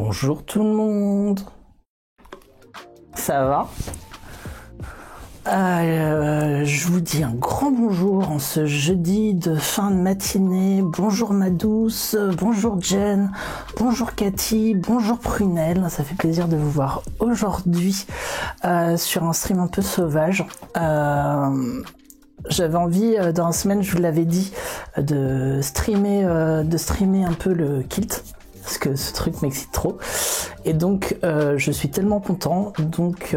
Bonjour tout le monde. Ça va? Je vous dis un grand bonjour en ce jeudi de fin de matinée. Bonjour ma douce, bonjour Jen, bonjour Cathy, bonjour Prunelle. Ça fait plaisir de vous voir aujourd'hui sur un stream un peu sauvage. J'avais envie dans la semaine, je vous l'avais dit, de streamer un peu le kilt. Parce que ce truc m'excite trop. Et donc, je suis tellement content. Donc,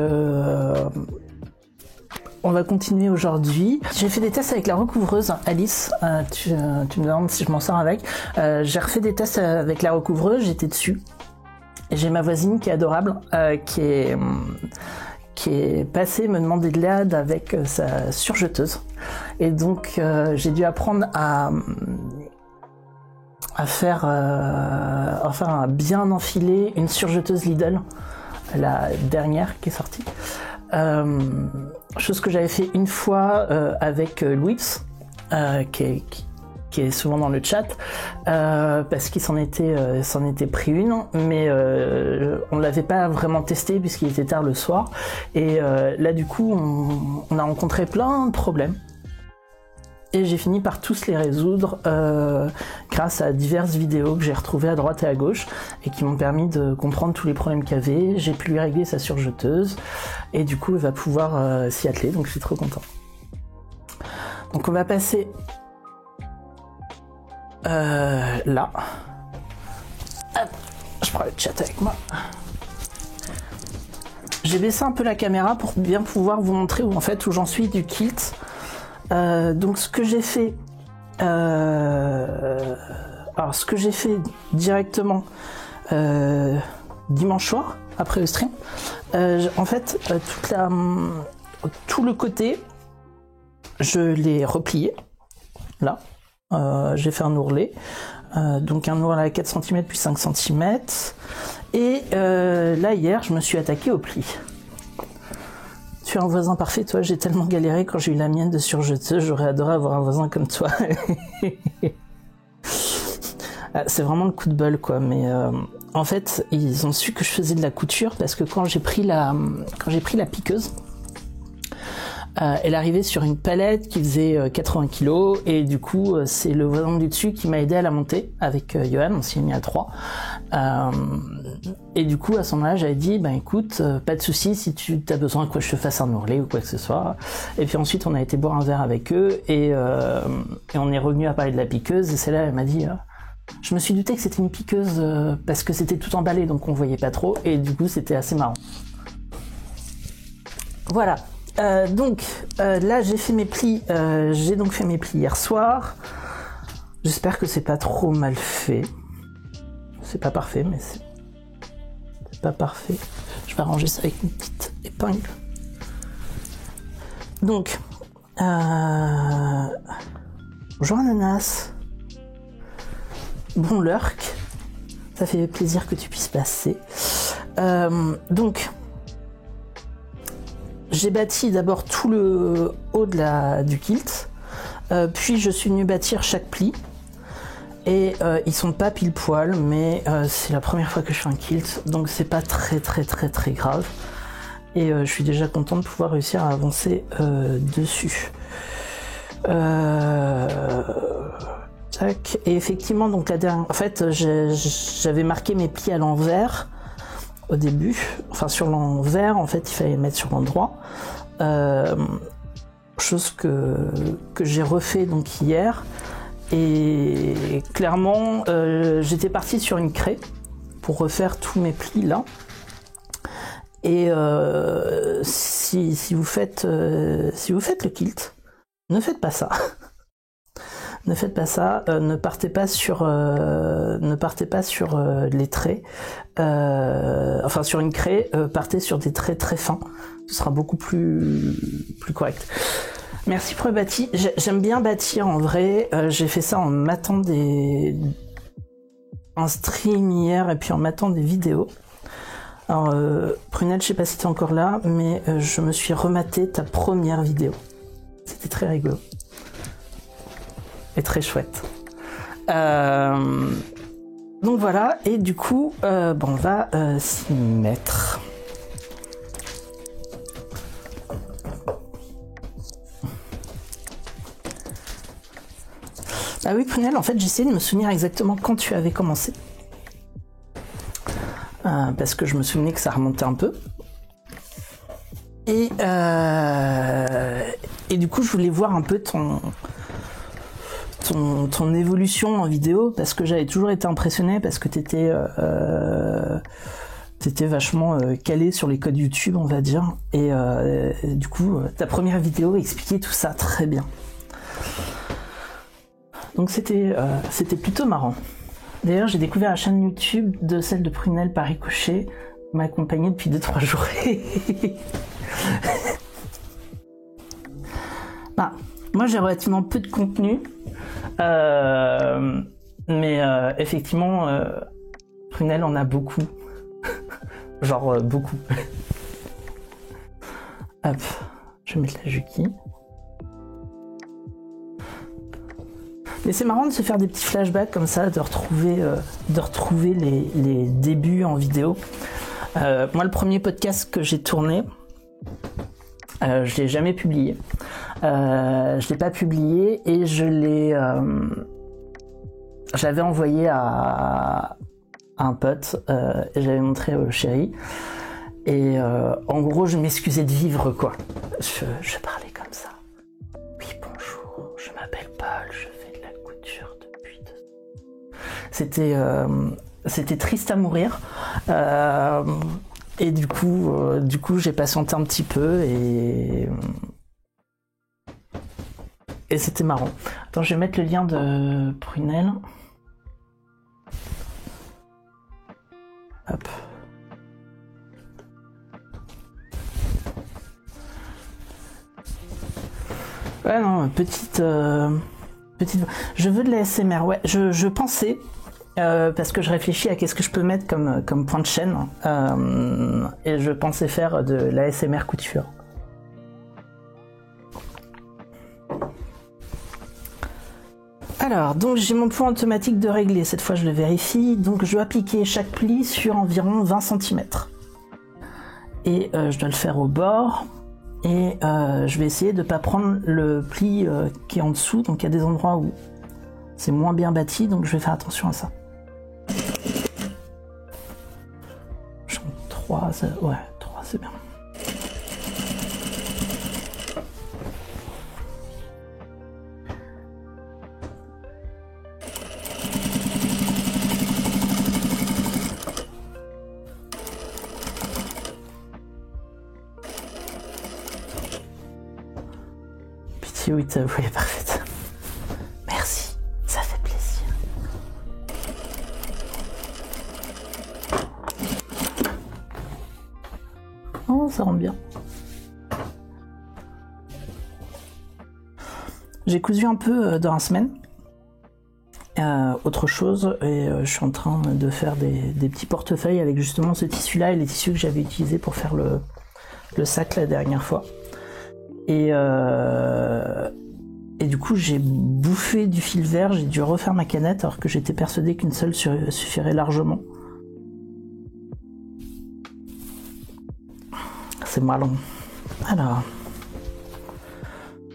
on va continuer aujourd'hui. J'ai fait des tests avec la recouvreuse, Alice. Tu me demandes si je m'en sors avec. J'ai refait des tests avec la recouvreuse, j'étais dessus. Et j'ai ma voisine qui est adorable, qui est passée me demander de l'aide avec sa surjeteuse. Et donc, j'ai dû apprendre à bien enfiler une surjeteuse Lidl, la dernière qui est sortie. Chose que j'avais fait une fois avec Louis, qui est souvent dans le chat, parce qu'il s'en était pris une, mais on l'avait pas vraiment testé puisqu'il était tard le soir. Et là du coup, on a rencontré plein de problèmes. Et j'ai fini par tous les résoudre grâce à diverses vidéos que j'ai retrouvées à droite et à gauche et qui m'ont permis de comprendre tous les problèmes qu'il y avait. J'ai pu lui régler sa surjeteuse et du coup, il va pouvoir s'y atteler, donc je suis trop content. Donc on va passer là. Hop, je prends le chat avec moi. J'ai baissé un peu la caméra pour bien pouvoir vous montrer où j'en suis du kilt. Donc ce que j'ai fait directement dimanche soir après le stream, tout le côté je l'ai replié là, j'ai fait un ourlet, donc un ourlet à 4 cm puis 5 cm et là hier je me suis attaqué au pli. Tu es un voisin parfait, toi, j'ai tellement galéré quand j'ai eu la mienne de surjeteuse, j'aurais adoré avoir un voisin comme toi. C'est vraiment le coup de bol, quoi, mais en fait, ils ont su que je faisais de la couture parce que quand j'ai pris la piqueuse, elle arrivait sur une palette qui faisait 80 kg et du coup c'est le voisin du dessus qui m'a aidé à la monter avec Johan, on s'y est mis à 3 et du coup à ce moment-là j'avais dit écoute, pas de souci si tu as besoin que je te fasse un ourlet ou quoi que ce soit, et puis ensuite on a été boire un verre avec eux et on est revenu à parler de la piqueuse et celle-là elle m'a dit je me suis douté que c'était une piqueuse parce que c'était tout emballé donc on voyait pas trop et du coup c'était assez marrant. Voilà. Donc là j'ai fait mes plis, j'ai donc fait mes plis hier soir. J'espère que c'est pas trop mal fait. C'est pas parfait, mais c'est pas parfait. Je vais arranger ça avec une petite épingle. Donc bonjour Ananas. Bon lurk. Ça fait plaisir que tu puisses passer. Donc j'ai bâti d'abord tout le haut du kilt, puis je suis venu bâtir chaque pli, et ils sont pas pile poil, mais c'est la première fois que je fais un kilt, donc c'est pas très grave, et je suis déjà content de pouvoir réussir à avancer dessus. Tac. Et effectivement, donc j'avais marqué mes plis à l'envers. Au début, sur l'envers, il fallait mettre sur l'endroit. Chose que j'ai refait donc hier. Et clairement, j'étais parti sur une craie pour refaire tous mes plis là. Et si vous faites le kilt, ne faites pas ça. Ne faites pas ça, ne partez pas sur les traits, sur une craie, partez sur des traits très fins, ce sera beaucoup plus correct. Merci pour le bâti, j'aime bien bâtir en vrai, j'ai fait ça en matant un stream hier et puis en matant des vidéos. Alors Prunelle, je sais pas si t'es encore là, mais je me suis rematé ta première vidéo, c'était très rigolo. Et très chouette. Donc voilà, et du coup, bon, on va s'y mettre. Ah oui, Prunelle, en fait, j'essaie de me souvenir exactement quand tu avais commencé. Parce que je me souvenais que ça remontait un peu. Et du coup, je voulais voir un peu ton évolution en vidéo, parce que j'avais toujours été impressionné, parce que t'étais vachement calé sur les codes YouTube, on va dire. Et du coup, ta première vidéo expliquait tout ça très bien. Donc c'était plutôt marrant. D'ailleurs, j'ai découvert la chaîne YouTube de celle de Prunelle par ricochet, m'a accompagné depuis 2-3 jours. Bah, moi j'ai relativement peu de contenu, mais effectivement, Prunelle en a beaucoup. Genre beaucoup. Hop, je vais mettre la Juki. Mais c'est marrant de se faire des petits flashbacks comme ça, de retrouver les débuts en vidéo. Moi, le premier podcast que j'ai tourné, je l'ai jamais publié. Je l'ai pas publié et je l'avais envoyé à un pote et j'avais montré au chéri. Et en gros, je m'excusais de vivre, quoi. Je parlais comme ça. Oui, bonjour, je m'appelle Paul, je fais de la couture depuis 2 ans. C'était triste à mourir. Et du coup, j'ai patienté un petit peu et c'était marrant. Attends, je vais mettre le lien de Prunelle. Hop. Ouais, non, petite. Je veux de la SMR, ouais. Je pensais, parce que je réfléchis à qu'est-ce que je peux mettre comme point de chaîne, et je pensais faire de la SMR couture. Alors, donc j'ai mon point automatique de régler, cette fois je le vérifie, donc je dois appliquer chaque pli sur environ 20 cm. Et je dois le faire au bord, et je vais essayer de ne pas prendre le pli qui est en dessous, donc il y a des endroits où c'est moins bien bâti, donc je vais faire attention à ça. 3, ouais, 3 c'est bien. Oui, oui, parfaite. Merci, ça fait plaisir. Oh, ça rend bien. J'ai cousu un peu dans la semaine. Autre chose, et je suis en train de faire des petits portefeuilles avec justement ce tissu-là et les tissus que j'avais utilisés pour faire le sac la dernière fois. Et du coup j'ai bouffé du fil vert, j'ai dû refaire ma canette alors que j'étais persuadé qu'une seule suffirait largement. C'est malin. Alors,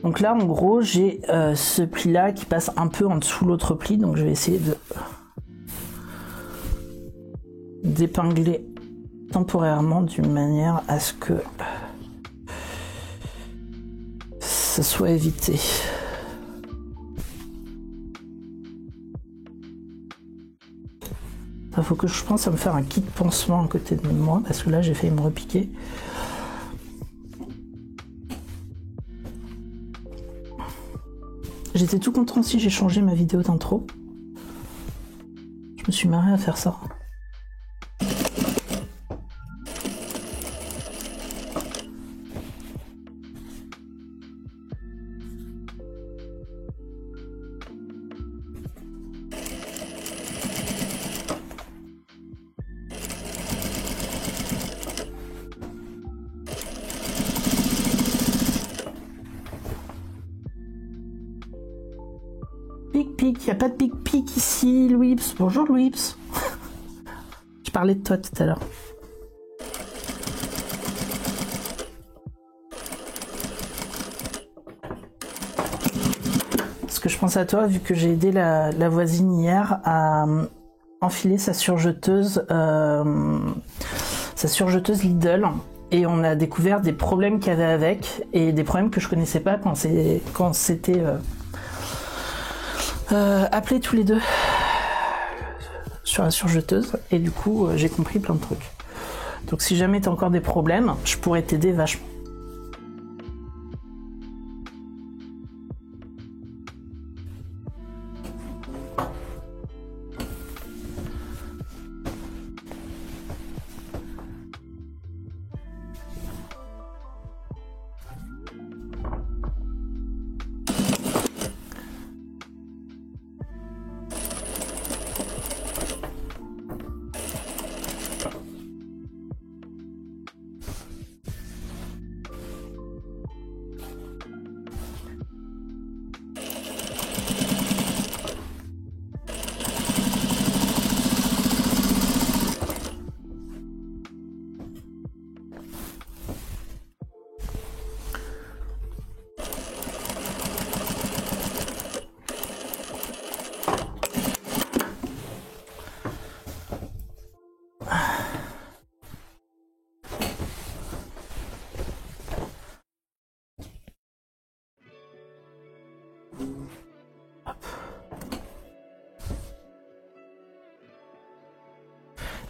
donc là en gros j'ai ce pli là qui passe un peu en dessous l'autre pli, donc je vais essayer d'épingler temporairement d'une manière à ce que ça soit évité. Il faut que je pense à me faire un kit pansement à côté de moi parce que là j'ai failli me repiquer. J'étais tout content si j'ai changé ma vidéo d'intro. Je me suis marré à faire ça. Pic, il n'y a pas de pic ici, Louis. Bonjour Louis. parlais de toi tout à l'heure. Parce que je pense à toi, vu que j'ai aidé la voisine hier à enfiler sa surjeteuse Lidl. Et on a découvert des problèmes qu'il y avait avec, et des problèmes que je connaissais pas quand c'était appelés tous les deux sur la surjeteuse. Et du coup, j'ai compris plein de trucs. Donc si jamais t'as encore des problèmes, je pourrais t'aider vachement.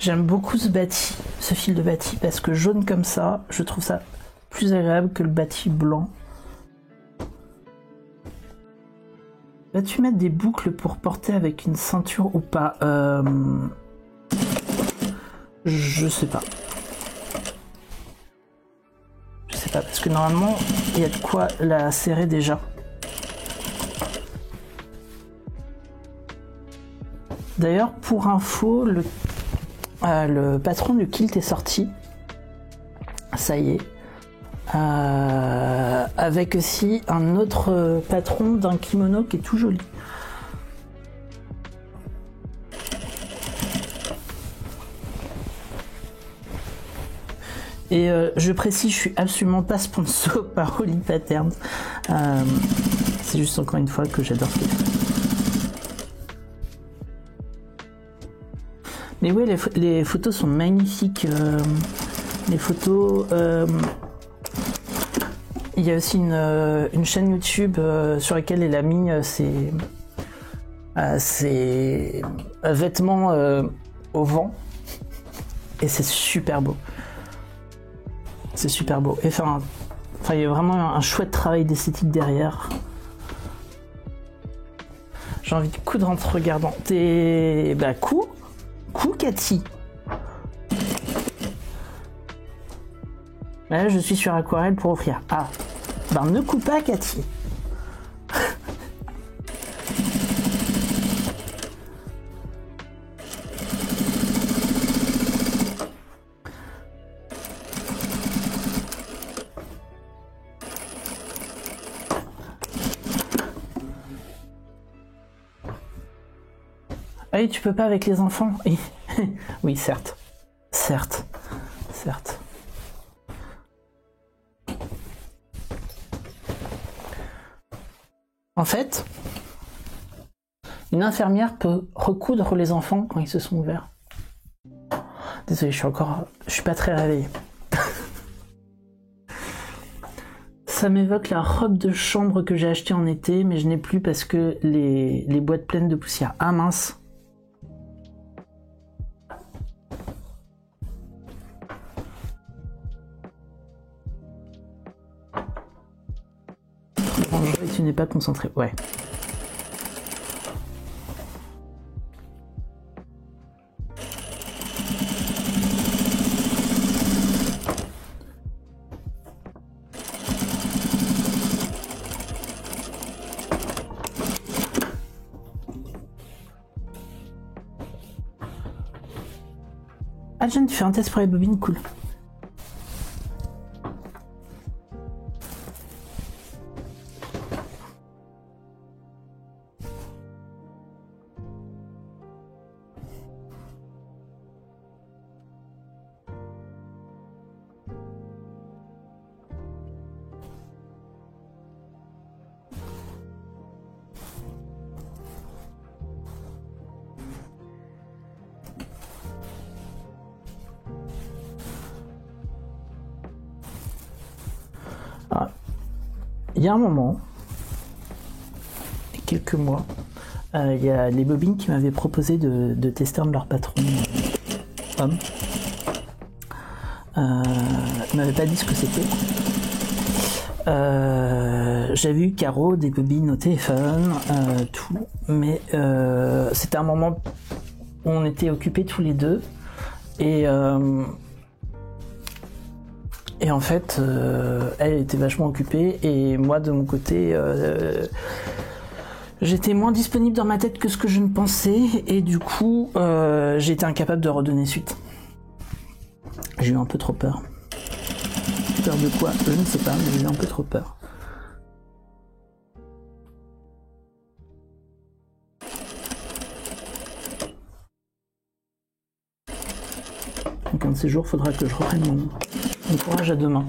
J'aime beaucoup ce fil de bâti, parce que jaune comme ça, je trouve ça plus agréable que le bâti blanc. Vas-tu mettre des boucles pour porter avec une ceinture ou pas? Je sais pas. Je sais pas, parce que normalement, il y a de quoi la serrer déjà. D'ailleurs, pour info, le patron du kilt est sorti. Ça y est. Avec aussi un autre patron d'un kimono qui est tout joli. Et je précise, je suis absolument pas sponsor par Holy Patterns. C'est juste encore une fois que j'adore ce qu'il fait. Mais oui, les photos sont magnifiques. Les photos... il y a aussi une chaîne YouTube sur laquelle elle a mis ses vêtements au vent. Et c'est super beau. C'est super beau. Et enfin, il y a vraiment un chouette travail d'esthétique derrière. J'ai envie de coudre en te regardant. Coup, Cathy. Là, je suis sur aquarelle pour offrir. Ah, ne coupe pas, Cathy. Ah oui, tu peux pas avec les enfants. Oui, certes. Certes. En fait, une infirmière peut recoudre les enfants quand ils se sont ouverts. Désolé, je suis pas très réveillé. Ça m'évoque la robe de chambre que j'ai achetée en été, mais je n'ai plus parce que les boîtes pleines de poussière. Ah mince. Et tu n'es pas concentré. Ouais. Ah, John, tu fais un test pour les bobines, cool. Alors, il y a un moment, quelques mois, il y a les bobines qui m'avaient proposé de tester un de leurs patrons hommes. Ils m'avaient pas dit ce que c'était. J'avais eu Caro, des bobines au téléphone, tout, mais c'était un moment où on était occupés tous les deux, et en fait, elle était vachement occupée, et moi de mon côté, j'étais moins disponible dans ma tête que ce que je ne pensais, et du coup, j'étais incapable de redonner suite. J'ai eu un peu trop peur. Peur de quoi? Je ne sais pas, mais j'ai eu un peu trop peur. Donc un de ces jours, il faudra que je reprenne mon courage à deux mains.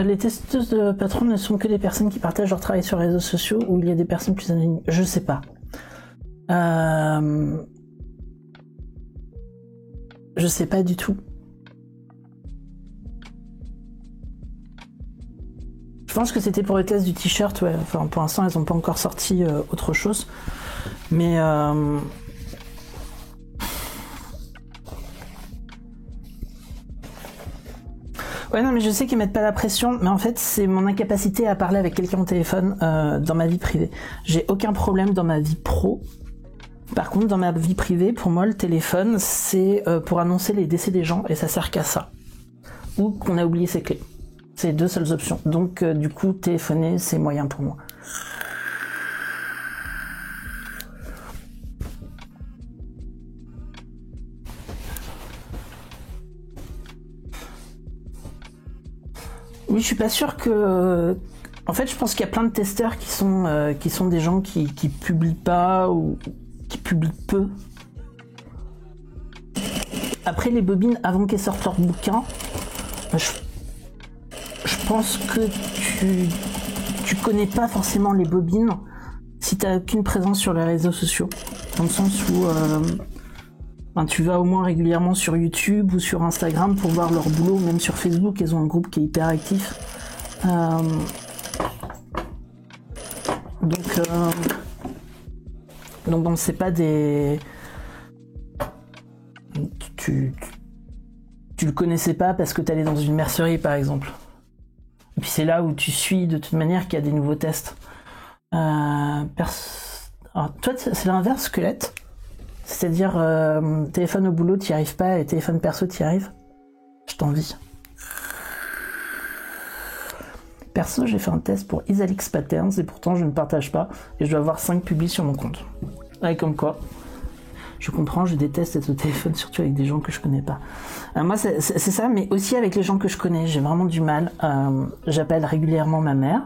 Les testeuses de patrons ne sont que des personnes qui partagent leur travail sur les réseaux sociaux, ou il y a des personnes plus anonymes? Je sais pas. Je sais pas du tout. Je pense que c'était pour le test du t-shirt, ouais. Enfin, pour l'instant, elles n'ont pas encore sorti autre chose. Mais ouais, non, mais je sais qu'ils mettent pas la pression, mais en fait, c'est mon incapacité à parler avec quelqu'un au téléphone dans ma vie privée. J'ai aucun problème dans ma vie pro. Par contre, dans ma vie privée, pour moi, le téléphone, c'est pour annoncer les décès des gens, et ça sert qu'à ça. Ou qu'on a oublié ses clés. C'est les deux seules options. Donc, du coup, téléphoner, c'est moyen pour moi. Oui, je suis pas sûr que... En fait, je pense qu'il y a plein de testeurs qui sont des gens qui publient pas ou qui publient peu. Après, les bobines, avant qu'elles sortent leur bouquin, je pense que tu connais pas forcément les bobines si t'as aucune présence sur les réseaux sociaux. Dans le sens où tu vas au moins régulièrement sur YouTube ou sur Instagram pour voir leur boulot, même sur Facebook, elles ont un groupe qui est hyper actif. Donc c'est pas des... Tu le connaissais pas parce que t'allais dans une mercerie, par exemple. Et puis c'est là où tu suis de toute manière qu'il y a des nouveaux tests. Alors, toi, c'est l'inverse, squelette. C'est-à-dire, téléphone au boulot, t'y arrives pas, et téléphone perso, t'y arrives. Je t'envie. Perso, j'ai fait un test pour Isalix Patterns, et pourtant je ne partage pas, et je dois avoir 5 publis sur mon compte. Ouais, comme quoi. Je comprends, je déteste être au téléphone, surtout avec des gens que je connais pas. Moi, c'est ça, mais aussi avec les gens que je connais, j'ai vraiment du mal. J'appelle régulièrement ma mère.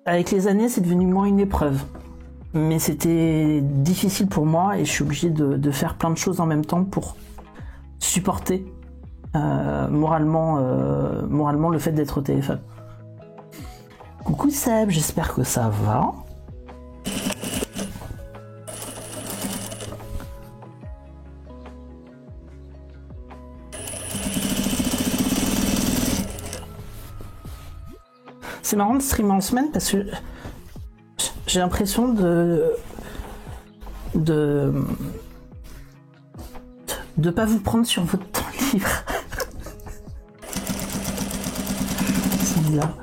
Avec les années, c'est devenu moins une épreuve. Mais c'était difficile pour moi et je suis obligé de faire plein de choses en même temps pour supporter moralement le fait d'être au téléphone. Coucou Seb, j'espère que ça va. C'est marrant de streamer en semaine parce que j'ai l'impression de pas vous prendre sur votre temps libre. C'est bizarre.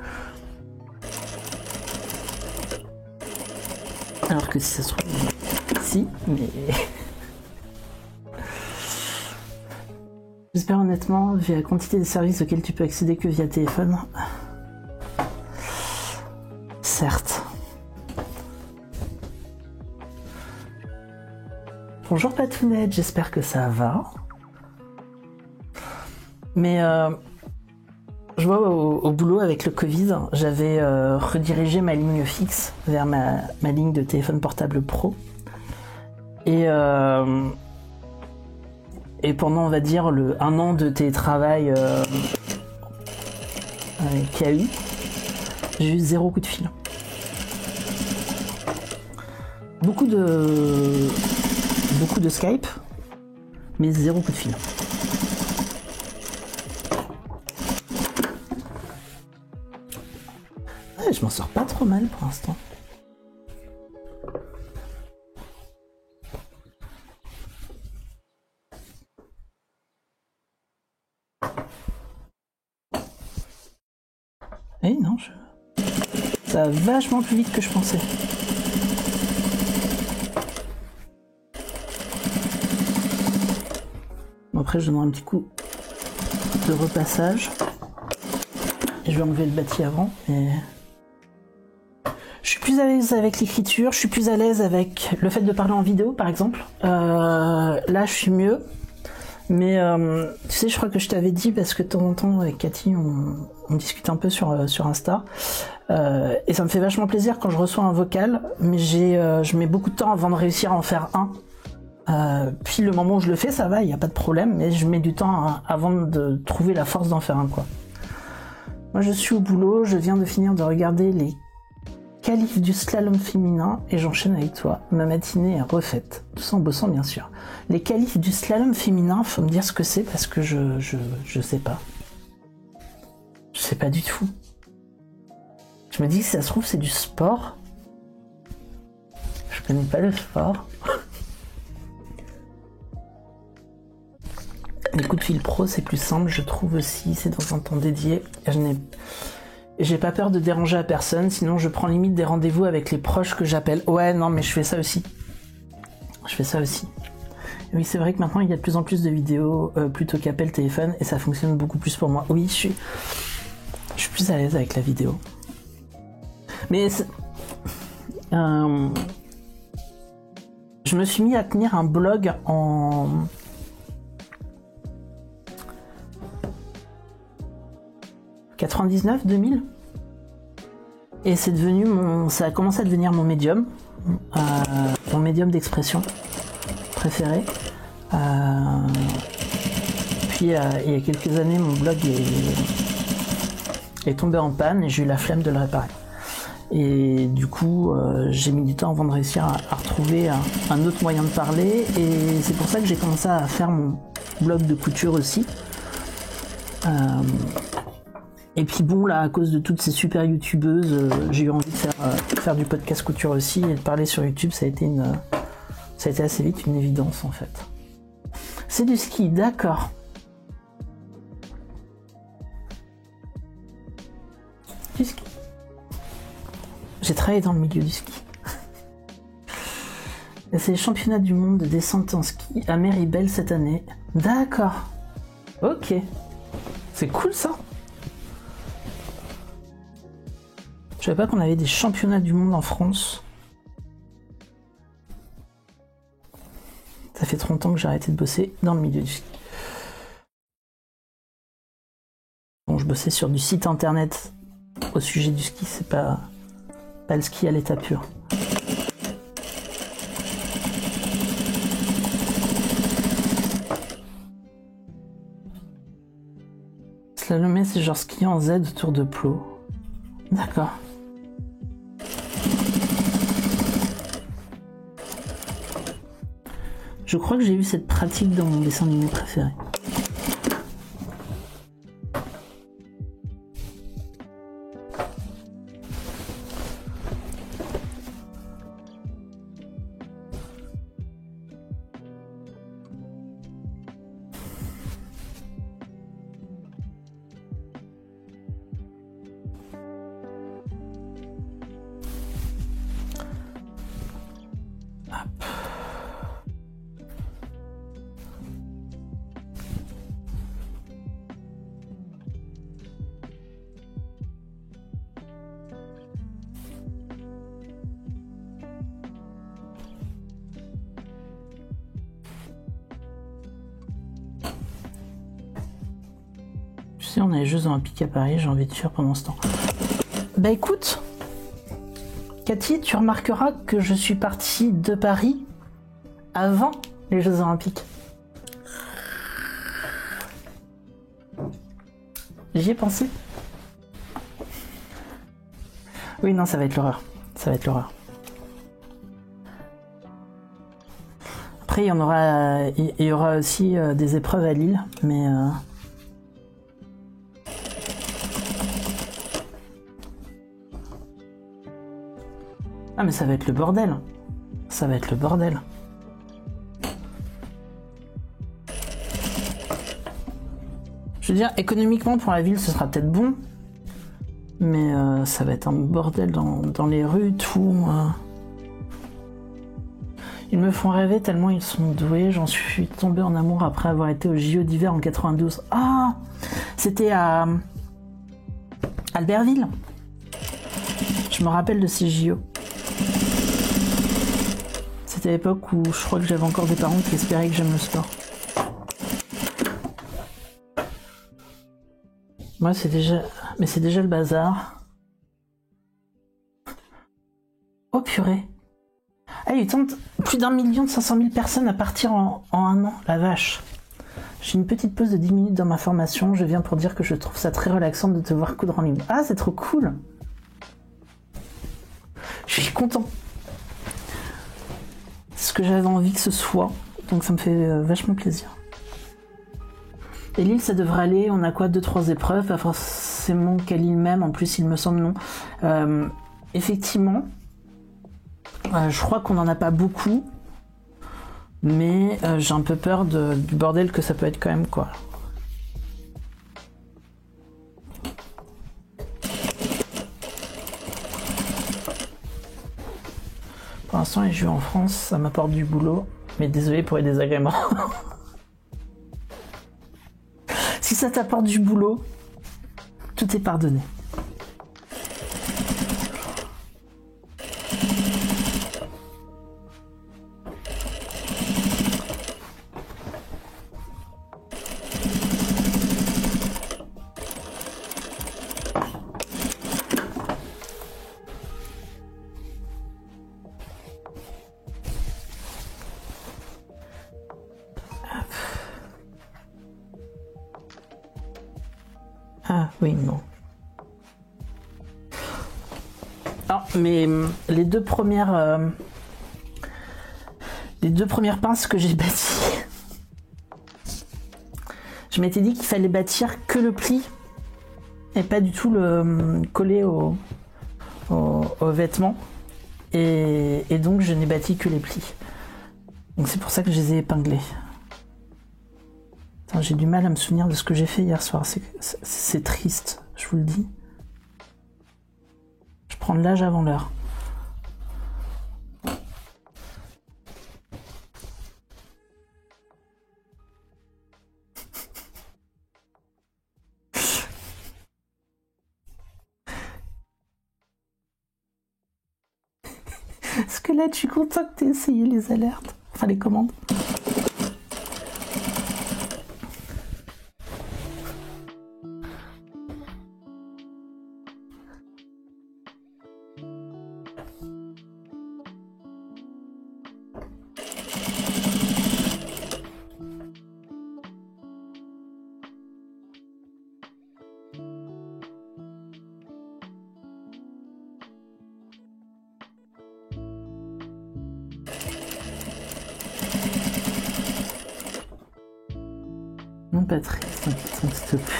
Alors que si ça se trouve, si, mais... J'espère honnêtement, vu la quantité de services auxquels tu peux accéder que via téléphone. Certes. Bonjour Patounette, j'espère que ça va. Mais je vois au boulot avec le Covid, j'avais redirigé ma ligne fixe vers ma ligne de téléphone portable pro. Et pendant, on va dire, un an de télétravail qu'il y a eu, j'ai eu 0 coup de fil. beaucoup de Skype, mais 0 coup de fil. Ouais, je m'en sors pas trop mal pour l'instant. Eh non, ça va vachement plus vite que je pensais. Bon, après, je donnerai un petit coup de repassage. Et je vais enlever le bâti avant. Et... je suis plus à l'aise avec l'écriture, je suis plus à l'aise avec le fait de parler en vidéo, par exemple. Là, je suis mieux. Mais tu sais, je crois que je t'avais dit, parce que de temps en temps, avec Cathy, on discute un peu sur Insta. Et ça me fait vachement plaisir quand je reçois un vocal, mais je mets beaucoup de temps avant de réussir à en faire un. Puis le moment où je le fais, ça va, il n'y a pas de problème, mais je mets du temps avant de trouver la force d'en faire un, quoi. Moi, je suis au boulot, je viens de finir de regarder les qualifs du slalom féminin et j'enchaîne avec toi. Ma matinée est refaite, tout ça en bossant bien sûr. Les qualifs du slalom féminin, faut me dire ce que c'est parce que je sais pas. Je sais pas du tout. Je me dis que si ça se trouve c'est du sport. Je connais pas le sport. Les coups de fil pro c'est plus simple, je trouve aussi, c'est dans un temps dédié. J'ai pas peur de déranger à personne, sinon je prends limite des rendez-vous avec les proches que j'appelle. Ouais, non, mais je fais ça aussi. Je fais ça aussi. Et oui, c'est vrai que maintenant il y a de plus en plus de vidéos plutôt qu'appel téléphone et ça fonctionne beaucoup plus pour moi. Oui, je suis plus à l'aise avec la vidéo. Mais je me suis mis à tenir un blog en 99, 2000, et c'est devenu ça a commencé à devenir mon médium d'expression préféré. Puis il y a quelques années, mon blog est tombé en panne et j'ai eu la flemme de le réparer. Et du coup, j'ai mis du temps avant de réussir à retrouver un autre moyen de parler, et c'est pour ça que j'ai commencé à faire mon blog de couture aussi. Et puis bon, là, à cause de toutes ces super youtubeuses, j'ai eu envie de faire du podcast couture aussi, et de parler sur YouTube, ça a été assez vite une évidence en fait. C'est du ski, d'accord. Du ski. J'ai travaillé dans le milieu du ski. C'est les championnats du monde de descente en ski à Méribel cette année. D'accord. Ok. C'est cool ça. Je savais pas qu'on avait des championnats du monde en France. Ça fait 30 ans que j'ai arrêté de bosser dans le milieu du ski. Bon, je bossais sur du site internet au sujet du ski, c'est pas le ski à l'état pur. Slalomer, c'est genre skier en Z autour de Plo. D'accord. Je crois que j'ai eu cette pratique dans mon dessin animé préféré. Si on a les Jeux Olympiques à Paris, j'ai envie de faire pendant ce temps. Bah écoute, Cathy, tu remarqueras que je suis partie de Paris avant les Jeux Olympiques. J'y ai pensé. Oui, non, ça va être l'horreur. Ça va être l'horreur. Après, il y aura aussi des épreuves à Lille, mais... Ah, mais ça va être le bordel. Ça va être le bordel. Je veux dire, économiquement, pour la ville, ce sera peut-être bon. Mais ça va être un bordel dans les rues, tout. Ils me font rêver tellement ils sont doués. J'en suis tombée en amour après avoir été au JO d'hiver en 92. Ah, c'était à Albertville. Je me rappelle de ces JO. C'était l'époque où je crois que j'avais encore des parents qui espéraient que j'aime le sport. Moi, c'est déjà... Mais c'est déjà le bazar. Oh purée. Ah, il tente plus d'1 500 000 personnes à partir en un an. La vache. J'ai une petite pause de 10 minutes dans ma formation. Je viens pour dire que je trouve ça très relaxant de te voir coudre en ligne. Ah, c'est trop cool. Je suis content. C'est ce que j'avais envie que ce soit. Donc ça me fait vachement plaisir. Et Lille, ça devrait aller. On a quoi, 2-3 épreuves. Pas forcément qu'à Lille même. En plus, il me semble non. Effectivement, je crois qu'on n'en a pas beaucoup. Mais j'ai un peu peur du bordel que ça peut être quand même, quoi. Pour l'instant, les jeux en France, ça m'apporte du boulot. Mais désolé pour les désagréments. Si ça t'apporte du boulot, tout est pardonné. Ah oui, non. Ah, mais les deux premières pinces que j'ai bâties, je m'étais dit qu'il fallait bâtir que le pli et pas du tout le coller au vêtement. Et donc je n'ai bâti que les plis. Donc c'est pour ça que je les ai épinglés. Attends, j'ai du mal à me souvenir de ce que j'ai fait hier soir. C'est triste, je vous le dis. Je prends de l'âge avant l'heure. Squelette, je suis content que tu aies essayé les alertes. Enfin, les commandes. Non, Patrice, s'il te plaît.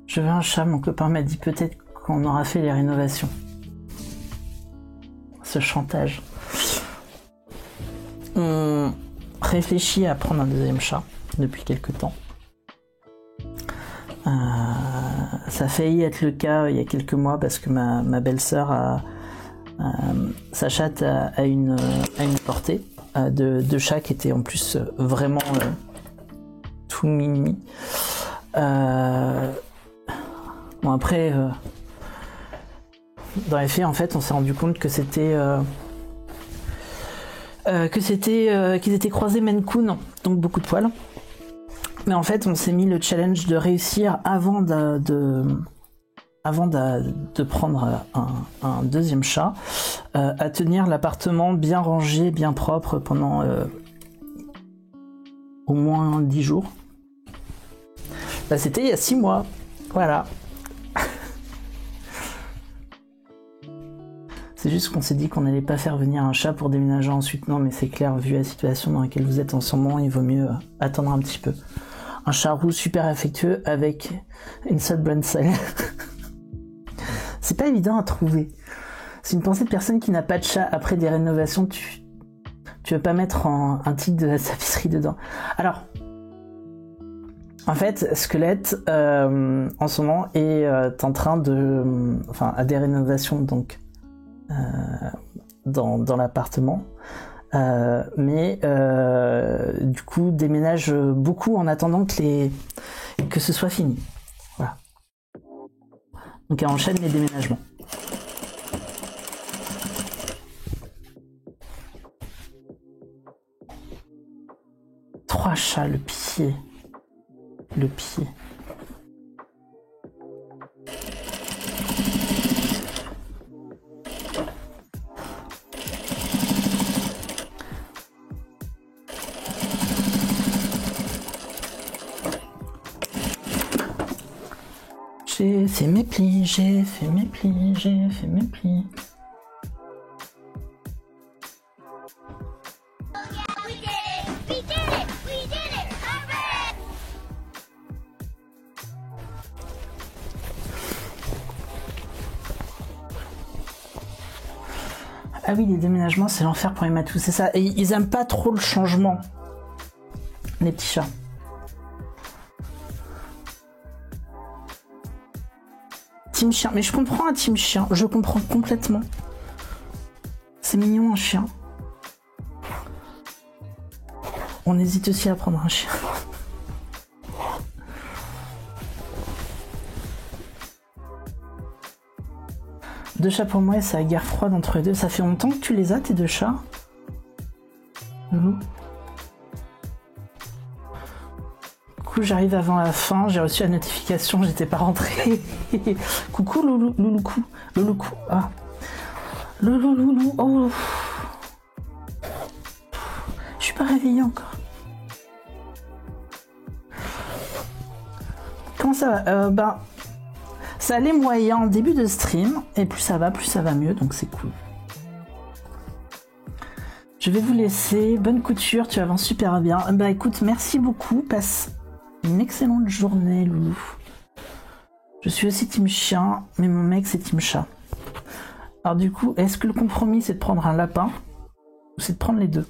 Je veux un chat, mon copain m'a dit peut-être qu'on aura fait les rénovations. Ce chantage. On réfléchit à prendre un deuxième chat depuis quelques temps. Ça a failli être le cas il y a quelques mois parce que ma belle-sœur sa chatte a une portée de chat qui était en plus vraiment tout mimi. Bon après, dans les faits en fait, on s'est rendu compte que qu'ils étaient croisés Maine Coon, donc beaucoup de poils. Mais en fait, on s'est mis le challenge de réussir avant de prendre un deuxième chat, à tenir l'appartement bien rangé, bien propre pendant au moins 10 jours. Bah, c'était il y a 6 mois. Voilà. C'est juste qu'on s'est dit qu'on n'allait pas faire venir un chat pour déménager ensuite. Non, mais c'est clair, vu la situation dans laquelle vous êtes en ce moment, il vaut mieux attendre un petit peu. Un chat roux super affectueux avec une seule bonne selle. C'est pas évident à trouver. C'est une pensée de personne qui n'a pas de chat après des rénovations. Tu veux pas mettre un titre de la tapisserie dedans. Alors, en fait, Squelette, en ce moment, est en train de... Enfin, a des rénovations, donc, dans l'appartement. Mais, du coup, déménage beaucoup en attendant que ce soit fini. Voilà. Donc, elle enchaîne les déménagements. Trois chats, le pied. Le pied. J'ai fait mes plis, j'ai fait mes plis, j'ai fait mes plis. Ah oui, les déménagements, c'est l'enfer pour les matous, c'est ça. Et ils aiment pas trop le changement, les petits chats. Team chien, mais je comprends un team chien, je comprends complètement. C'est mignon un chien. On hésite aussi à prendre un chien. Deux chats pour moi, c'est la guerre froide entre les deux. Ça fait longtemps que tu les as, tes deux chats, Loulou? Du coup, j'arrive avant la fin, j'ai reçu la notification, j'étais pas rentrée. Coucou Loulou, Louloucou, Louloucou, ah. Loulou, oh. Je suis pas réveillée encore. Comment ça va? Ça allait moyen en début de stream, et plus ça va mieux, donc c'est cool. Je vais vous laisser, bonne couture, tu avances super bien. Bah écoute, merci beaucoup, passe une excellente journée, Loulou. Je suis aussi team chien, mais mon mec c'est team chat. Alors du coup, est-ce que le compromis c'est de prendre un lapin, ou c'est de prendre les deux?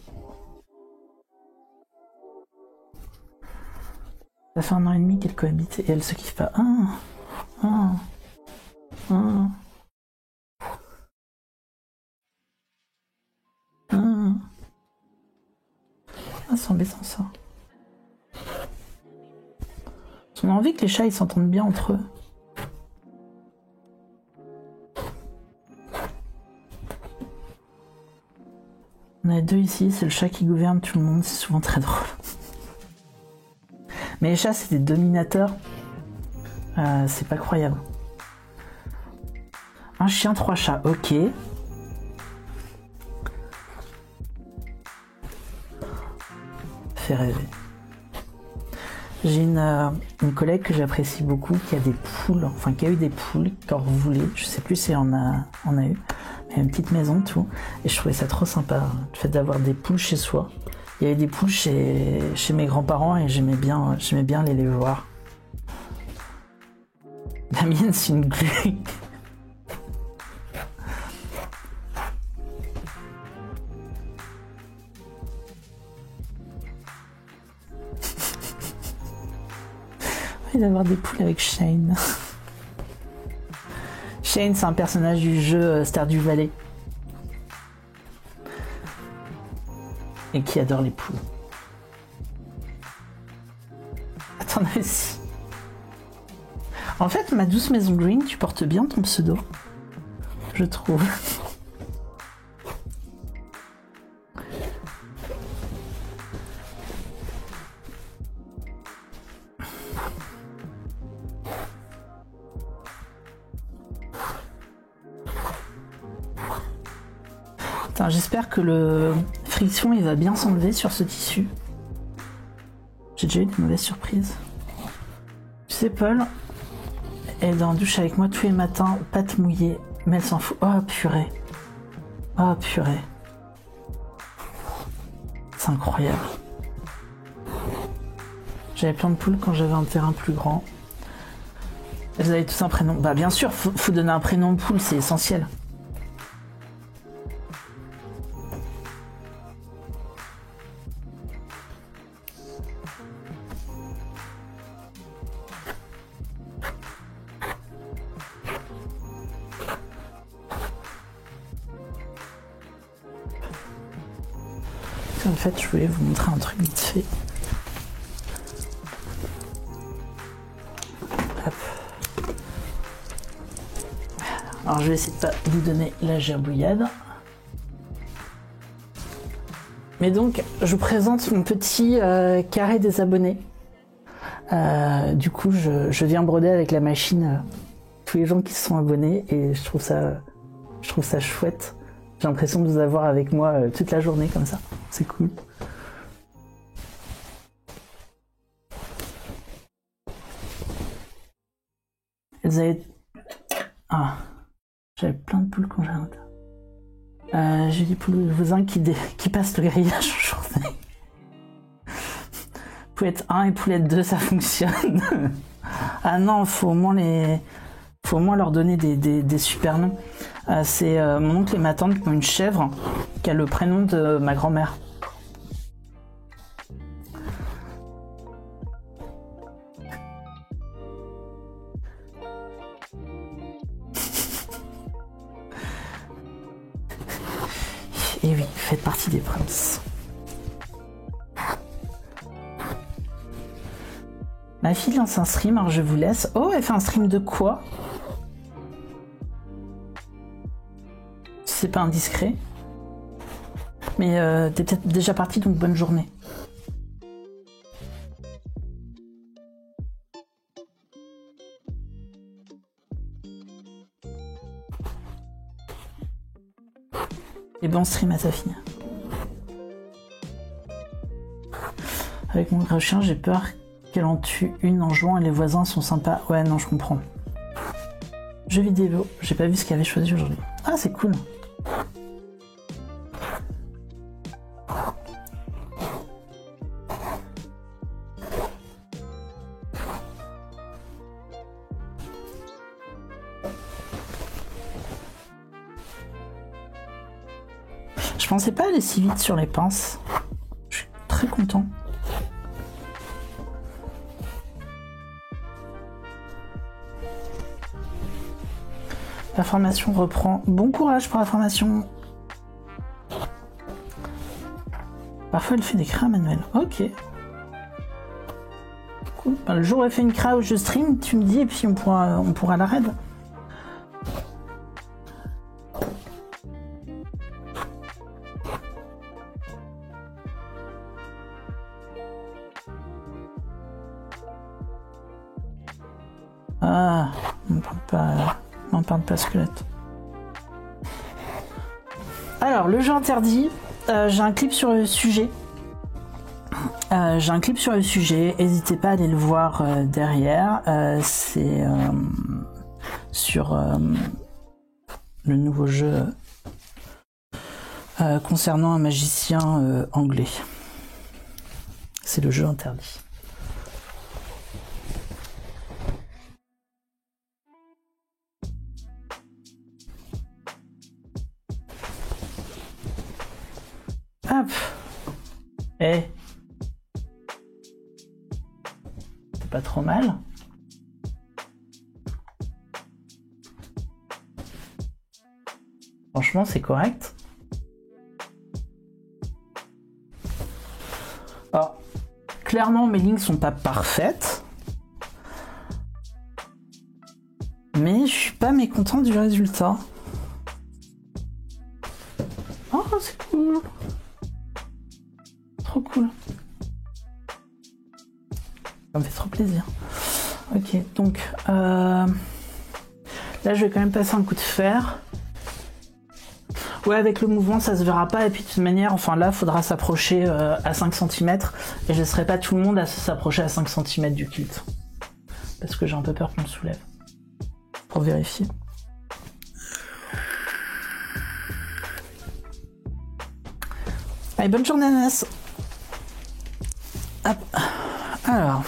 Ça fait 1 an et demi qu'elle cohabite, et elle se kiffe pas. Ah, c'est embêtant ça. On a envie que les chats ils s'entendent bien entre eux. On a deux ici, c'est le chat qui gouverne tout le monde, c'est souvent très drôle. Mais les chats c'est des dominateurs. C'est pas croyable. Un chien, 3 chats, ok. Fait rêver. J'ai une collègue que j'apprécie beaucoup qui a des poules, enfin qui a eu des poules quand vous voulez, je sais plus si on a eu, mais une petite maison tout, et je trouvais ça trop sympa, le fait d'avoir des poules chez soi. Il y avait des poules chez mes grands-parents et j'aimais bien aller les voir. La mienne c'est une glu. D'avoir des poules avec Shane. Shane, c'est un personnage du jeu Stardew Valley et qui adore les poules. Attends, aussi. En fait, ma douce maison green, tu portes bien ton pseudo, je trouve. J'espère que le friction il va bien s'enlever sur ce tissu. J'ai déjà eu des mauvaises surprises. Tu sais, Paul, elle est dans la douche avec moi tous les matins, pattes mouillées, mais elle s'en fout. Oh purée. Ah purée. C'est incroyable. J'avais plein de poules quand j'avais un terrain plus grand. Elles avaient tous un prénom. Bah bien sûr, faut donner un prénom aux poules, c'est essentiel. En fait, je voulais vous montrer un truc vite fait. Hop. Alors, je vais essayer de pas vous donner la gerbouillade. Mais donc, je vous présente mon petit carré des abonnés. Du coup, je viens broder avec la machine tous les gens qui se sont abonnés et je trouve ça chouette. J'ai l'impression de vous avoir avec moi toute la journée comme ça. C'est cool. Elles avaient... Ah, j'avais plein de poules quand j'avais... j'ai des poules voisins qui passent le grillage en journée. Poulette 1 et poulette 2, ça fonctionne. Ah non, faut au moins leur donner des super noms. C'est mon oncle et ma tante qui ont une chèvre qui a le prénom de ma grand-mère. Et oui, faites partie des princes. Ma fille lance un stream, alors je vous laisse. Oh, elle fait un stream de quoi? C'est pas indiscret. Mais t'es peut-être déjà parti, donc bonne journée. Et bon stream à ta fille. Avec mon gros chien, j'ai peur qu'elle en tue une en jouant et les voisins sont sympas. Ouais, non, je comprends. Jeux vidéo, j'ai pas vu ce qu'elle avait choisi aujourd'hui. Ah, c'est cool. Je pensais pas aller si vite sur les pinces. Je suis très content. La formation reprend. Bon courage pour la formation. Parfois elle fait des cras manuels. Ok. Cool. Le jour où elle fait une cra où je stream, tu me dis et puis on pourra la raid. Ah, on parle pas squelette. Alors, le jeu interdit, j'ai un clip sur le sujet. N'hésitez pas à aller le voir derrière. C'est sur le nouveau jeu concernant un magicien anglais. C'est le jeu interdit. Hop. C'est pas trop mal. Franchement, c'est correct. Alors, clairement, mes lignes sont pas parfaites. Mais je suis pas mécontent du résultat. Oh, c'est cool. Trop cool. Ça me fait trop plaisir. Ok, donc là je vais quand même passer un coup de fer. Ouais, avec le mouvement ça se verra pas et puis de toute manière, enfin là faudra s'approcher à 5 cm et je laisserai pas tout le monde à s'approcher à 5 cm du kilt. Parce que j'ai un peu peur qu'on le soulève. Pour vérifier. Allez, bonne journée, Anas. Hop. Alors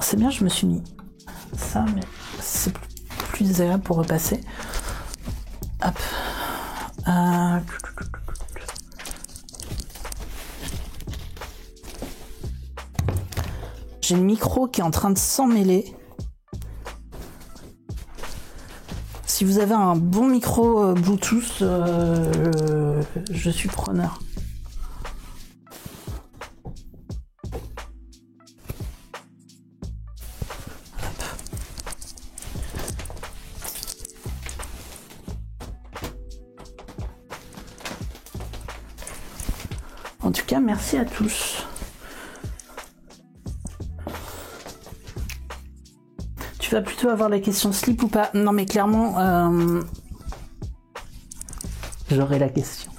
c'est bien, je me suis mis ça, mais c'est plus désagréable pour repasser. Hop. J'ai le micro qui est en train de s'emmêler. Si vous avez un bon micro Bluetooth, je suis preneur. En tout cas, merci à tous. Tu vas plutôt avoir la question slip ou pas? Non, mais clairement, j'aurai la question.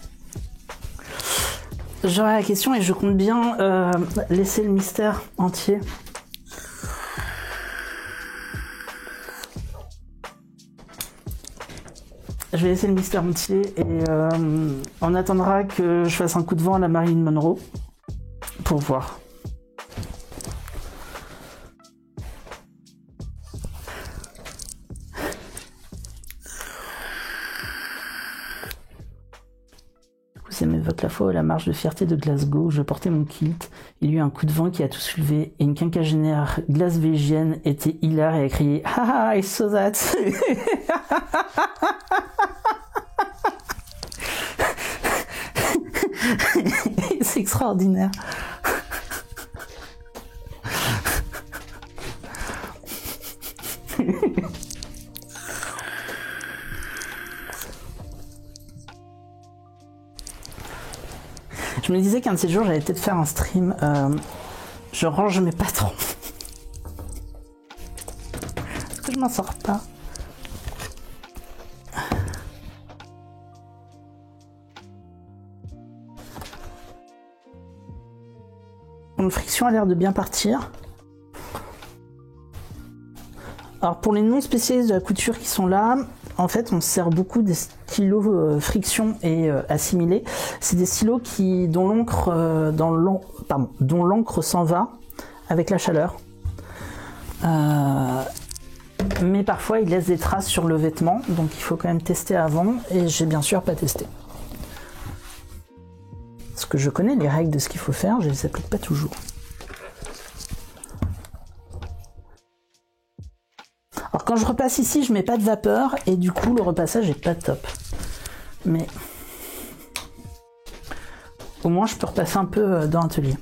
J'aurai la question et je compte bien laisser le mystère entier. Je vais laisser le mystère entier et on attendra que je fasse un coup de vent à la Marilyn Monroe pour voir. Vous m'évoque la fois à la marche de fierté de Glasgow, je portais mon kilt, il y eut un coup de vent qui a tout soulevé, et une quinquagénaire glasvégienne était hilar et a crié « Haha, I saw that !» C'est extraordinaire. Je me disais qu'un de ces jours, j'allais peut-être faire un stream. Je range mes patrons. Est-ce que je m'en sors pas? Bon, friction a l'air de bien partir. Alors pour les non-spécialistes de la couture qui sont là, en fait on sert beaucoup des stylos friction et assimilés. C'est des stylos dont l'encre s'en va avec la chaleur. Mais parfois ils laissent des traces sur le vêtement, donc il faut quand même tester avant, et j'ai bien sûr pas testé. Parce que je connais les règles de ce qu'il faut faire, je les applique pas toujours. Alors quand je repasse ici, je mets pas de vapeur et du coup le repassage est pas top. Mais au moins je peux repasser un peu dans l'atelier.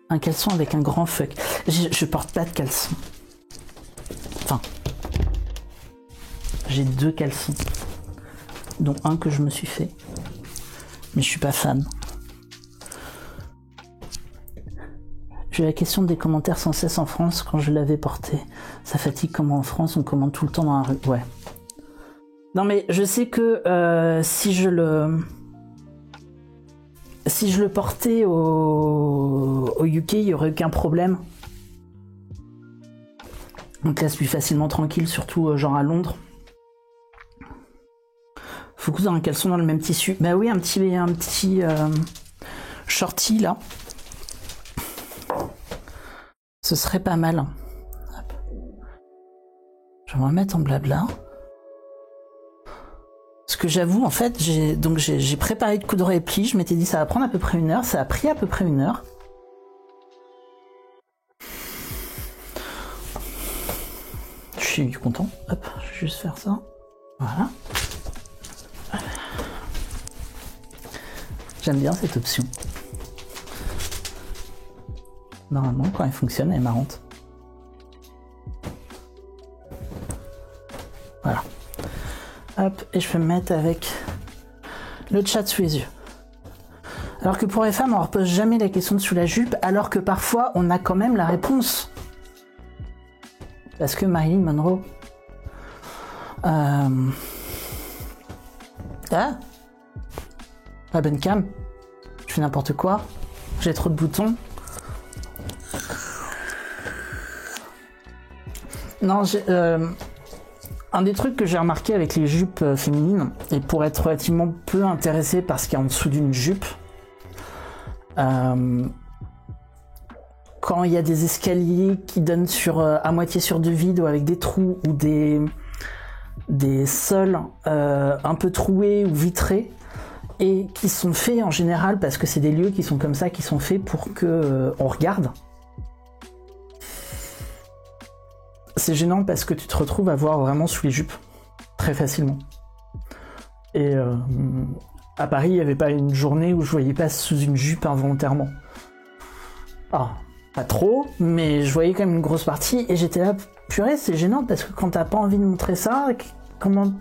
Un caleçon avec un grand fuck. Je porte pas de caleçon. Enfin, j'ai 2 caleçons, dont un que je me suis fait. Mais je suis pas fan. J'ai la question des commentaires sans cesse en France quand je l'avais porté. Ça fatigue comment en France on commente tout le temps dans la rue. Ouais. Non mais je sais que si je le portais au UK, il n'y aurait aucun problème. On te laisse plus facilement tranquille, surtout genre à Londres. Faut coudre un caleçon dans le même tissu. Bah oui, un petit shorty là. Ce serait pas mal. Hop. Je vais me remettre en blabla. Parce que j'avoue, en fait, j'ai préparé de coudre et plis. Je m'étais dit ça va prendre à peu près 1 heure. Ça a pris à peu près 1 heure. Je suis content. Hop, je vais juste faire ça. Voilà. J'aime bien cette option. Normalement, quand elle fonctionne, elle est marrante. Voilà. Hop, et je peux me mettre avec le chat sous les yeux. Alors que pour les femmes, on ne repose jamais la question sous la jupe, alors que parfois, on a quand même la réponse. Parce que Marilyn Monroe... Ah, la bonne cam. Je fais n'importe quoi. J'ai trop de boutons. Non, Un des trucs que j'ai remarqué avec les jupes féminines, et pour être relativement peu intéressé par ce qu'il y a en dessous d'une jupe, quand il y a des escaliers qui donnent à moitié sur du vide ou avec des trous ou des sols un peu troués ou vitrés, et qui sont faits en général parce que c'est des lieux qui sont comme ça, qui sont faits pour que on regarde. C'est gênant parce que tu te retrouves à voir vraiment sous les jupes très facilement. Et à Paris, il n'y avait pas une journée où je voyais pas sous une jupe involontairement. Ah, pas trop, mais je voyais quand même une grosse partie et j'étais là, purée, c'est gênant parce que quand t'as pas envie de montrer ça, comment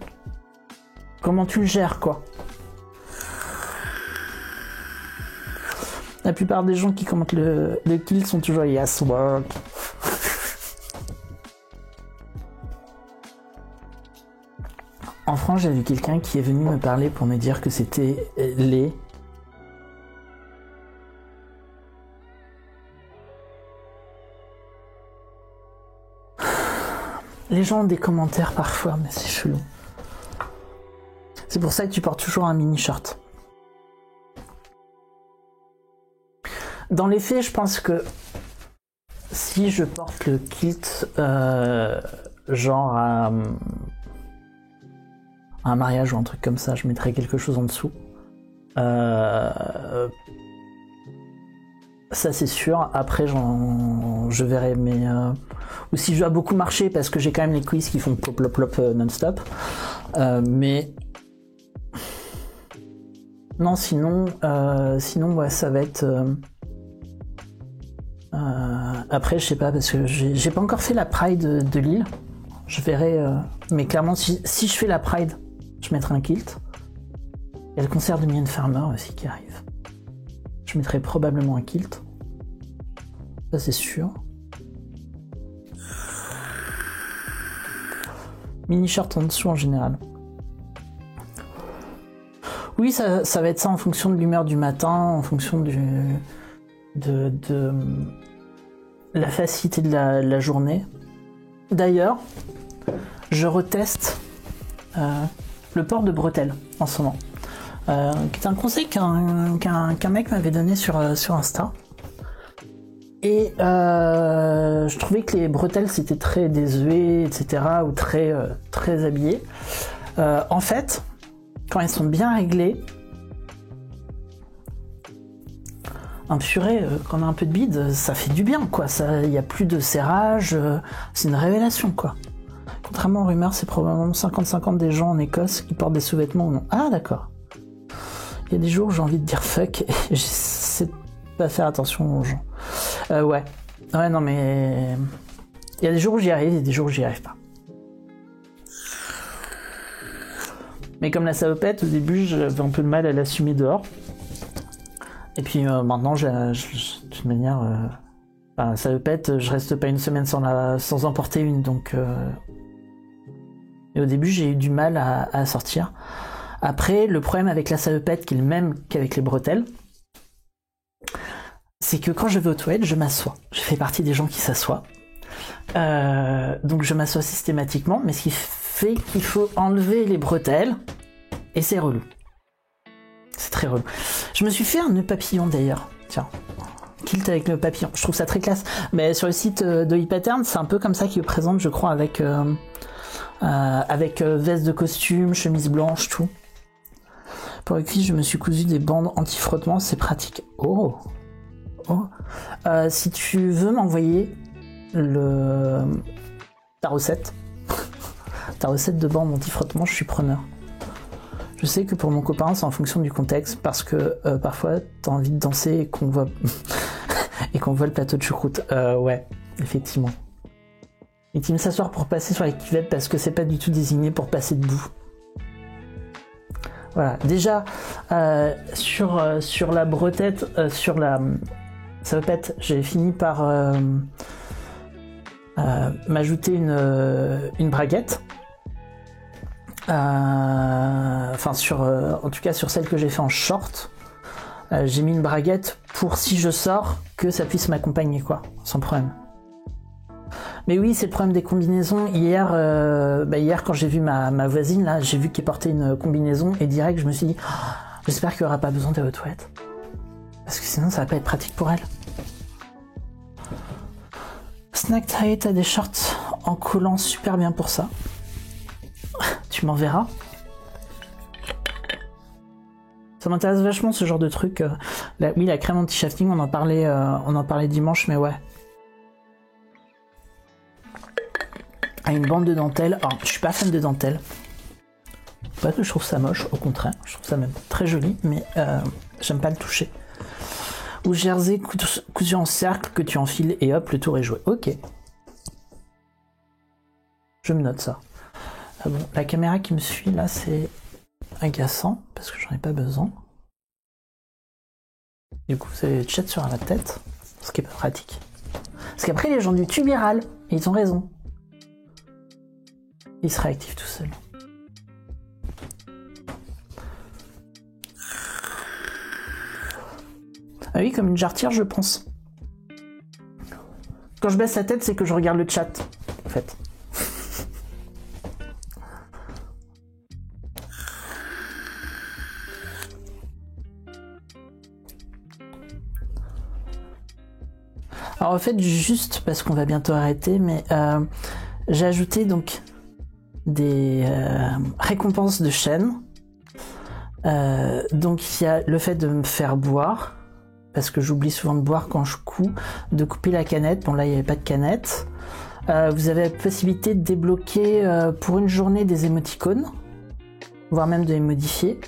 tu le gères, quoi? La plupart des gens qui commentent le kill sont toujours yes work. En France, j'ai vu quelqu'un qui est venu me parler pour me dire que c'était laid. Les gens ont des commentaires parfois, mais c'est chelou. C'est pour ça que tu portes toujours un mini-shirt. Dans les faits, je pense que si je porte le kilt genre à un mariage ou un truc comme ça, je mettrais quelque chose en dessous. Ça c'est sûr. Après je verrai, mais ou si je dois beaucoup marcher parce que j'ai quand même les cuisses qui font plop plop plop non-stop. Mais non, sinon ouais, ça va être. Après, je sais pas parce que j'ai pas encore fait la Pride de Lille. Je verrai, mais clairement, si je fais la Pride, je mettrai un kilt. Il y a le concert de Mylène Farmer aussi qui arrive. Je mettrai probablement un kilt. Ça, c'est sûr. Mini-shirt en dessous en général. Oui, ça va être ça en fonction de l'humeur du matin, en fonction de la facilité de la journée. D'ailleurs, je reteste le port de bretelles en ce moment. Qui est un conseil qu'un mec m'avait donné sur Insta. Et je trouvais que les bretelles c'était très désuet, etc. ou très habillé. En fait, quand elles sont bien réglées, purée, quand on a un peu de bide, ça fait du bien, quoi. Il n'y a plus de serrage, c'est une révélation, quoi. Contrairement aux rumeurs, c'est probablement 50-50 des gens en Écosse qui portent des sous-vêtements ou non. Ah, d'accord. Il y a des jours où j'ai envie de dire fuck et j'essaie de pas faire attention aux gens. Ouais, non, mais il y a des jours où j'y arrive et des jours où j'y arrive pas. Mais comme la salopette, au début, j'avais un peu de mal à l'assumer dehors. Et puis maintenant, de toute manière, la salopette, je reste pas une semaine sans en porter une, donc. Et au début, j'ai eu du mal à sortir. Après, le problème avec la salopette, qui est le même qu'avec les bretelles, c'est que quand je vais aux toilettes, je m'assois. Je fais partie des gens qui s'assoient. Donc je m'assois systématiquement, mais ce qui fait qu'il faut enlever les bretelles, et c'est relou. C'est très relou. Je me suis fait un nœud papillon d'ailleurs. Tiens, kilt avec nœud papillon. Je trouve ça très classe. Mais sur le site de ePattern, c'est un peu comme ça qu'il le présente, je crois, avec veste de costume, chemise blanche, tout. Pour les cuisses, je me suis cousu des bandes anti-frottement, c'est pratique. Oh. Si tu veux m'envoyer ta recette de bandes anti-frottement, je suis preneur. Je sais que pour mon copain, c'est en fonction du contexte, parce que parfois, t'as envie de danser et qu'on voit et qu'on voit le plateau de choucroute. Ouais, effectivement. Et tu me s'asseoir pour passer sur la cuvette parce que c'est pas du tout désigné pour passer debout. Voilà. Déjà, sur la bretette, sur la salopette, j'ai fini par m'ajouter une braguette. En tout cas sur celle que j'ai fait en short, j'ai mis une braguette pour si je sors que ça puisse m'accompagner, quoi, sans problème. Mais oui, c'est le problème des combinaisons. Hier, hier quand j'ai vu ma voisine, là, j'ai vu qu'elle portait une combinaison et direct, je me suis dit, oh, j'espère qu'il n'y aura pas besoin d'aller aux toilettes. Parce que sinon, ça va pas être pratique pour elle. Snack Tight a des shorts en collant super bien pour ça. Tu m'enverras. Ça m'intéresse vachement ce genre de truc. Oui, la crème anti-shafting, on en parlait dimanche, mais ouais. À une bande de dentelle. Alors, je suis pas fan de dentelle. Pas que je trouve ça moche, au contraire. Je trouve ça même très joli, mais j'aime pas le toucher. Ou jersey cousu en cercle que tu enfiles et hop, le tour est joué. Ok. Je me note ça. Ah bon, la caméra qui me suit là, c'est agaçant parce que j'en ai pas besoin. Du coup, vous avez le chat sur la tête, ce qui est pas pratique. Parce qu'après, les gens du tubiral, ils ont raison. Il se réactive tout seul. Ah oui, comme une jarretière, je pense. Quand je baisse la tête, c'est que je regarde le chat, en fait. Alors en fait, juste parce qu'on va bientôt arrêter, mais j'ai ajouté donc des récompenses de chaîne. Donc il y a le fait de me faire boire, parce que j'oublie souvent de boire quand je couds, de couper la canette. Bon là il n'y avait pas de canette. Vous avez la possibilité de débloquer pour une journée des émoticônes, voire même de les modifier.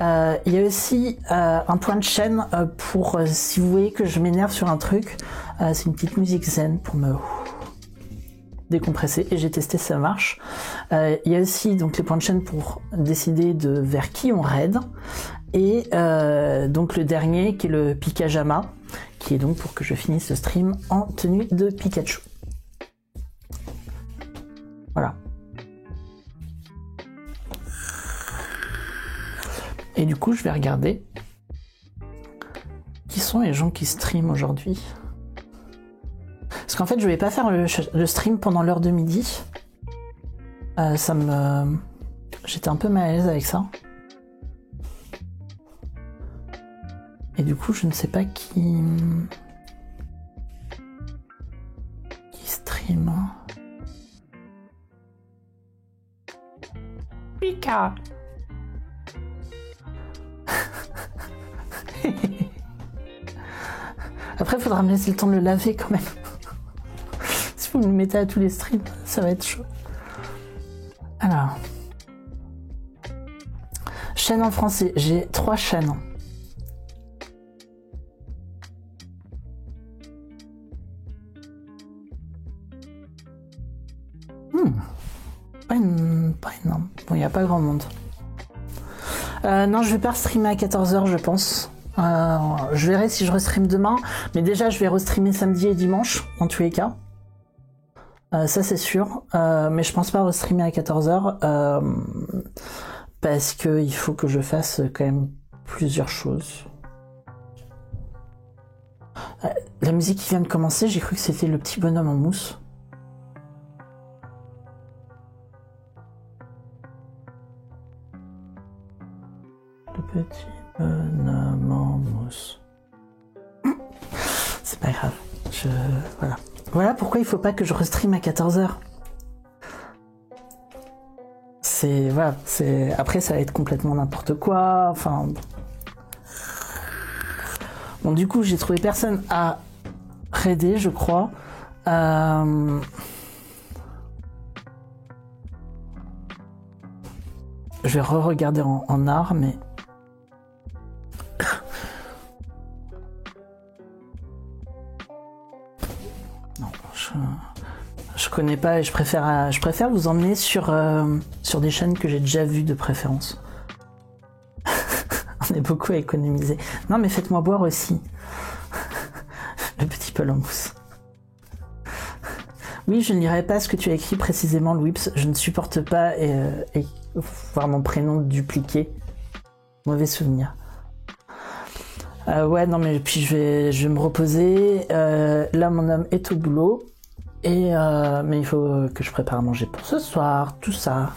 Il y a aussi un point de chaîne pour si vous voyez que je m'énerve sur un truc, c'est une petite musique zen pour me décompresser et j'ai testé, ça marche. Il y a aussi donc les points de chaîne pour décider de vers qui on raid et donc le dernier qui est le Pikajama qui est donc pour que je finisse le stream en tenue de Pikachu. Voilà. Et du coup, je vais regarder qui sont les gens qui streament aujourd'hui. Parce qu'en fait, je vais pas faire le stream pendant l'heure de midi. J'étais un peu mal à l'aise avec ça. Et du coup, je ne sais pas qui stream. Pika. Après, il faudra me laisser le temps de le laver quand même. Si vous me le mettez à tous les streams, ça va être chaud. Alors. Chaîne en français. J'ai 3 chaînes. Pas énorme. Bon, il n'y a pas grand monde. Non, je vais pas streamer à 14h, je pense. Je verrai si je restream demain. Mais déjà, je vais restreamer samedi et dimanche, en tous les cas. Ça, c'est sûr. Mais je pense pas restreamer à 14h. Parce qu'il faut que je fasse quand même plusieurs choses. La musique qui vient de commencer, j'ai cru que c'était le petit bonhomme en mousse. Le petit bonhomme en mousse. C'est pas grave. Voilà. Voilà pourquoi il faut pas que je restream à 14h. Voilà, après ça va être complètement n'importe quoi, enfin... Bon, du coup, j'ai trouvé personne à raider, je crois. Je vais re-regarder en art, mais... Non, je connais pas et je préfère vous emmener sur des chaînes que j'ai déjà vues de préférence. On est beaucoup à économiser. Non mais faites-moi boire aussi. Le petit Paul en mousse. Oui, je ne lirai pas ce que tu as écrit précisément, Louis. Je ne supporte pas voir mon prénom dupliqué. Mauvais souvenir. Ouais, non mais puis je vais me reposer. Là, mon homme est au boulot. Et mais il faut que je prépare à manger pour ce soir, tout ça.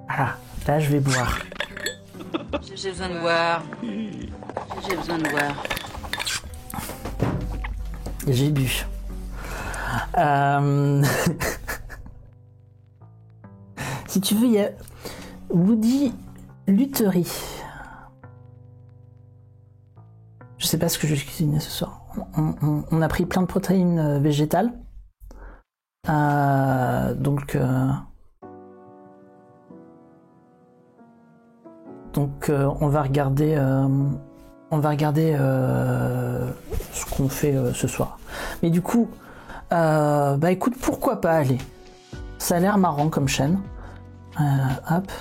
Voilà, là je vais boire. J'ai besoin de boire. J'ai besoin de boire. J'ai bu. Si tu veux, il y a Woody Lutherie. Je sais pas ce que je vais cuisiner ce soir. On a pris plein de protéines végétales. Donc on va regarder ce qu'on fait ce soir. Mais du coup, bah écoute, pourquoi pas aller. Ça a l'air marrant comme chaîne. Hop.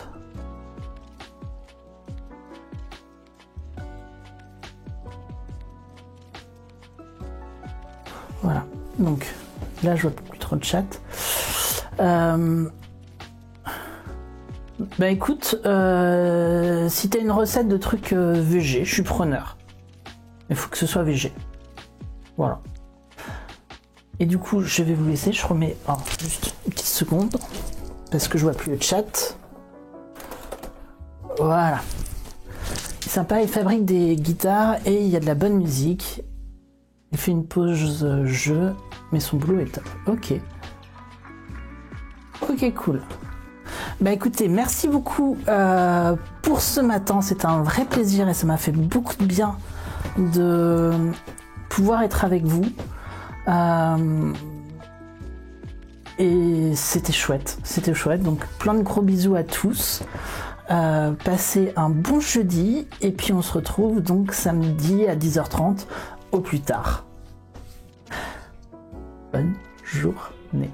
Voilà. Donc là, je vois plus trop de chat. Bah écoute, si t'as une recette de trucs végé, je suis preneur. Il faut que ce soit végé. Voilà. Et du coup, je vais vous laisser. Je remets juste une petite seconde parce que je vois plus le chat. Voilà. C'est sympa, il fabrique des guitares et il y a de la bonne musique. Il fait une pause jeu, mais son boulot est top. Ok. Ok, cool. Bah écoutez, merci beaucoup pour ce matin. C'était un vrai plaisir et ça m'a fait beaucoup de bien de pouvoir être avec vous. Et c'était chouette. Donc plein de gros bisous à tous. Passez un bon jeudi et puis on se retrouve donc samedi à 10h30 au plus tard. Bonne journée.